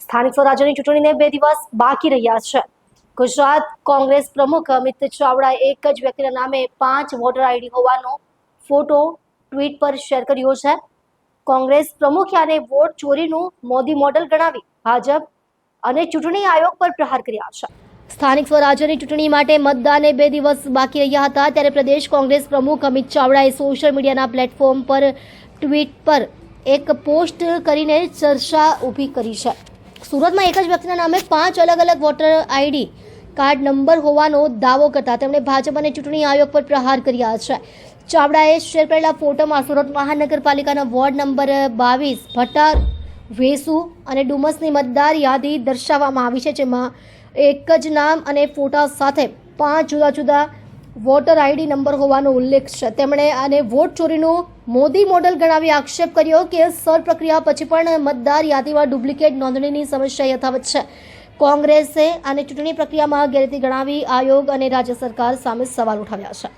સ્થાનિક સ્વરાજ્યની ચૂંટણીને 2 દિવસ બાકી રહ્યા છે. ગુજરાત કોંગ્રેસ પ્રમુખ અમિત ચાવડાએ એક જ વ્યક્તિના નામે 5 વોટર આઈડી હોવાનો ફોટો ટ્વીટ પર શેર કર્યો છે. કોંગ્રેસ પ્રમુખે આને વોટ ચોરીનું મોદી મોડેલ ગણાવી ભાજપ અને ચૂંટણી આયોગ પર પ્રહાર કર્યા છે. સ્થાનિક સ્વરાજ્યની ચૂંટણી માટે મતદાનને 2 દિવસ બાકી રહ્યા હતા ત્યારે પ્રદેશ કોંગ્રેસ પ્રમુખ અમિત ચાવડાએ સોશિયલ મીડિયાના પ્લેટફોર્મ પર ટ્વીટ પર એક પોસ્ટ કરીને ચર્ચા ઊભી કરી છે. સુરતમાં એક જ વ્યક્તિના નામે 5 અલગ અલગ વોટર આઈડી કાર્ડ નંબર હોવાનો દાવો કરતા તેમણે ભાજપ અને ચૂંટણી આયોગ પર પ્રહાર કર્યા છે. ચાવડાએ શેર કરેલા ફોટોમાં સુરત મહાનગરપાલિકાના વોર્ડ નંબર 22 ભટ્ટાર, વેસુ અને ડુમસની મતદાર યાદી દર્શાવવામાં આવી છે, જેમાં એક જ નામ અને ફોટા સાથે 5 જુદા જુદા વોટર આઈડી નંબર હોવાનો ઉલ્લેખ છે. તેમણે આને વોટ ચોરીનું મોદી મોડેલ ગણાવી આક્ષેપ કર્યો કે સર પ્રક્રિયા પછી પણ મતદાર યાદીમાં ડુપ્લિકેટ નોંધણીની સમસ્યા યથાવત છે. કોંગ્રેસે આને ચૂંટણી પ્રક્રિયામાં ગેરરીતિ ગણાવી આયોગ અને રાજ્ય સરકાર સામે સવાલ ઉઠાવ્યા છે.